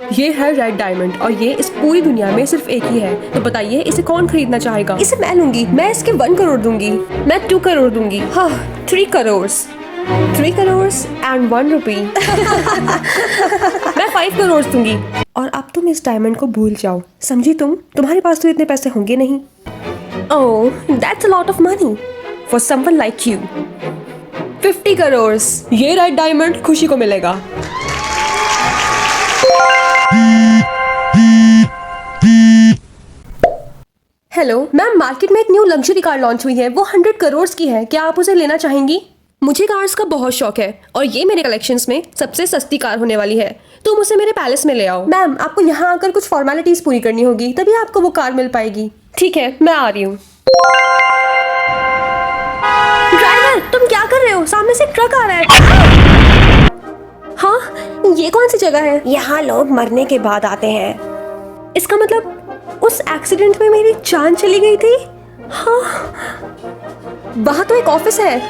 ये है red diamond और ये इस पूरी दुनिया में सिर्फ एक ही है। तो बताइए इसे कौन खरीदना चाहेगा? इसे मैं लूंगी। मैं इसके 1 करोड़ दूंगी। मैं 2 करोड़ दूंगी। हाँ 3 करोड़। 3 करोड़ एंड 1 रुपी। मैं 5 करोड़ दूंगी। और अब तुम इस डायमंड को भूल जाओ, समझी तुम? तुम्हारे पास तो इतने पैसे होंगे नहीं। Oh that's a lot of money for someone like you. 50 crore. ये रेड डायमंड खुशी को मिलेगा। हेलो मैम, मार्केट में एक न्यू लग्जरी कार लॉन्च हुई है। वो 100 करोड़ की है। क्या आप उसे लेना चाहेंगी? मुझे कार्स का बहुत शौक है और ये मेरे कलेक्शंस में सबसे सस्ती कार होने वाली है। तुम उसे मेरे पैलेस में ले आओ। मैम आपको यहाँ आकर कुछ फॉर्मेलिटीज पूरी करनी होगी, तभी आपको वो कार मिल पाएगी। ठीक है मैं आ रही हूँ। ड्राइवर तुम क्या कर रहे हो? सामने से ट्रक आ रहा है। हाँ ये कौन सी जगह है? यहाँ लोग मरने के बाद आते हैं। इसका मतलब उस एक्सीडेंट में मेरी जान चली गई थी। हाँ वहां तो एक ऑफिस है,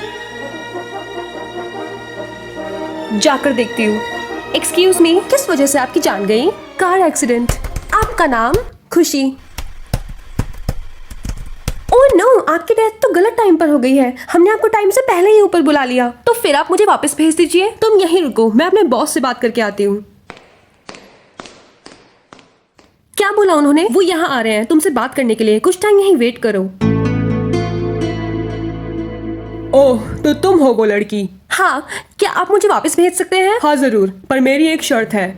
जाकर देखती हूँ। एक्सक्यूज मी, किस वजह से आपकी जान गई? Car accident. आपका नाम? खुशी। ओह नो, आपकी डेथ तो गलत टाइम पर हो गई है। हमने आपको टाइम से पहले ही ऊपर बुला लिया। तो फिर आप मुझे वापस भेज दीजिए। तुम यहीं रुको, मैं अपने बॉस से बात करके आती हूँ। क्या बोला उन्होंने? वो यहाँ आ रहे हैं तुमसे बात करने के लिए। कुछ टाइम यहीं वेट करो। ओह तो तुम हो वो लड़की? हाँ, क्या आप मुझे वापस भेज सकते हैं? हाँ जरूर, पर मेरी एक शर्त है।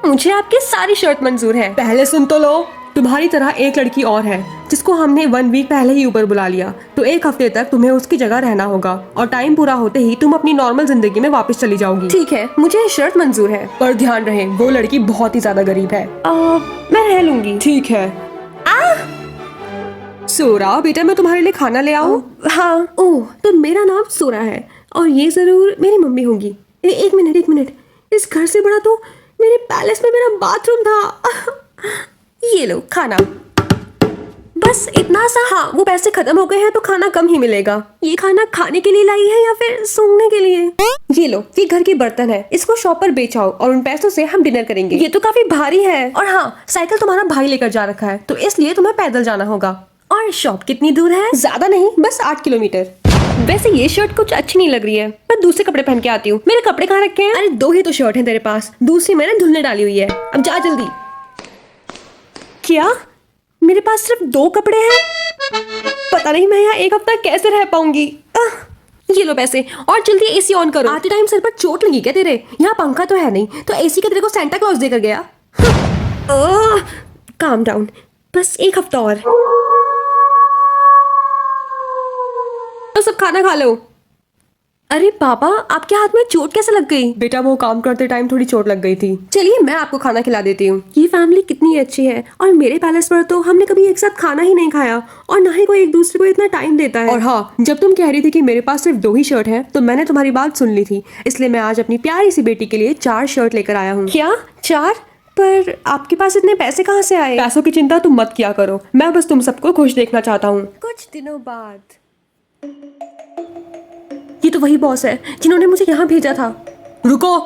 मुझे आपकी सारी शर्त मंजूर है। पहले सुन तो लो। तुम्हारी तरह एक लड़की और है जिसको हमने 1 वीक पहले ही ऊपर बुला लिया। तो 1 हफ्ते तक तुम्हें उसकी जगह रहना होगा और टाइम पूरा होते ही तुम अपनी नॉर्मल जिंदगी में वापस चली जाओगी। ठीक है, मुझे शर्त मंजूर है, पर ध्यान रहे वो लड़की बहुत ही ज्यादा गरीब है। मैं रह लूंगी। ठीक है। सोरा बेटा, मैं तुम्हारे लिए खाना ले आऊं? हाँ। ओह तो मेरा नाम सोरा है और ये जरूर मेरी मम्मी होंगी। एक मिनट, इस घर से बड़ा तो मेरे पैलेस में मेरा बाथरूम था। ये लो खाना। बस इतना सा? हाँ, वो पैसे खत्म हो गए हैं तो खाना कम ही मिलेगा। ये खाना खाने के लिए लाई है या फिर सूंघने के लिए? ये लो, ये घर के बर्तन है, इसको शॉप पर बेच आओ और उन पैसों से हम डिनर करेंगे। ये तो काफी भारी है। और हाँ, साइकिल तुम्हारा भाई लेकर जा रखा है तो इसलिए तुम्हें पैदल जाना होगा। और शॉप कितनी दूर है? ज्यादा नहीं, बस 8 किलोमीटर। वैसे ये शर्ट कुछ अच्छी नहीं लग रही है, मैं दूसरे कपड़े पहन के आती हूँ। मेरे कपड़े कहाँ रखे हैं? अरे 2 ही तो शर्ट है तेरे पास, दूसरी मैंने धुलने डाली हुई है। अब जा जल्दी। क्या मेरे पास सिर्फ 2 कपड़े हैं? पता नहीं मैं यहाँ 1 हफ्ता कैसे रह पाऊंगी। ये लो पैसे और जल्दी एसी ऑन करो। आते टाइम सर पर चोट लगी क्या तेरे? यहाँ पंखा तो है नहीं, तो एसी का तेरे को सेंटा क्लॉज देकर गया। काम डाउन, बस 1 हफ्ता और। तो सब खाना खा लो। अरे पापा, आपके हाथ में चोट कैसे लग गई? बेटा वो काम करते टाइम थोड़ी चोट लग गई थी। चलिए मैं आपको खाना खिला देती हूँ। ये फैमिली कितनी अच्छी है और मेरे पैलेस पर तो हमने कभी एक साथ खाना ही नहीं खाया और ना ही कोई एक दूसरे को इतना टाइम देता है। और हाँ, जब तुम कह रही थी कि मेरे पास सिर्फ 2 ही शर्ट है तो मैंने तुम्हारी बात सुन ली थी, इसलिए मैं आज अपनी प्यारी सी बेटी के लिए 4 शर्ट लेकर आया हूँ। क्या 4? पर आपके पास इतने पैसे कहाँ से आए? पैसों की चिंता तुम मत किया करो, मैं बस तुम सबको खुश देखना चाहता हूँ। कुछ दिनों बाद। ये तो वही बॉस है जिन्होंने मुझे यहाँ भेजा था। रुको,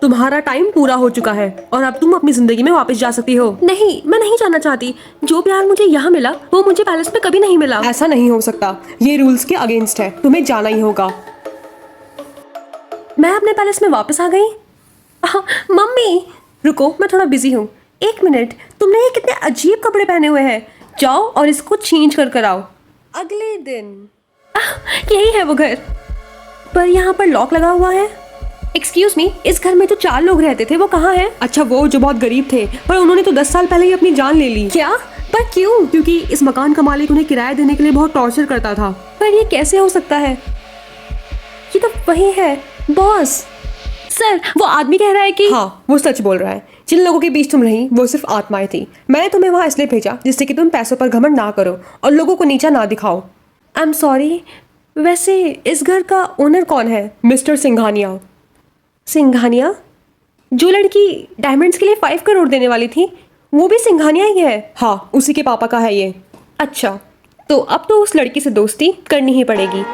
तुम्हारा टाइम पूरा हो चुका है और अब तुम अपनी जिंदगी में वापस जा सकती हो। नहीं, मैं नहीं जाना चाहती। जो प्यार मुझे यहाँ मिला वो मुझे पैलेस में कभी नहीं मिला। ऐसा नहीं हो सकता, ये रूल्स के अगेंस्ट है, तुम्हें जाना ही होगा। मैं अपने पैलेस में वापस आ गई। मम्मी रुको, मैं थोड़ा बिजी हूँ। 1 मिनट, तुमने ये कितने अजीब कपड़े पहने हुए हैं। जाओ और इसको चेंज कर आओ। अगले दिन। यही है वो घर, पर यहाँ पर लॉक लगा हुआ है। एक्सक्यूज मी, इस घर में जो 4 लोग रहते थे वो कहाँ हैं? अच्छा वो जो बहुत गरीब थे, पर उन्होंने तो 10 साल पहले ही अपनी जान ले ली। क्या? पर क्यों? क्योंकि इस मकान का मालिक उन्हें किराया देने के लिए बहुत टॉर्चर करता था। पर ये कैसे हो सकता है? ये तो वही है बॉस। सर वो आदमी कह रहा है कि हाँ वो सच बोल रहा है। जिन लोगों के बीच तुम रही वो सिर्फ आत्माएं थी। मैंने तुम्हें वहाँ इसलिए भेजा जिससे कि तुम पैसों पर घमंड ना करो और लोगों को नीचा ना दिखाओ। I am sorry. वैसे इस घर का ओनर कौन है? मिस्टर सिंघानिया। सिंघानिया? जो लड़की डायमंड्स के लिए 5 करोड़ देने वाली थी वो भी सिंघानिया ही है? हाँ, उसी के पापा का है ये। अच्छा, तो अब तो उस लड़की से दोस्ती करनी ही पड़ेगी।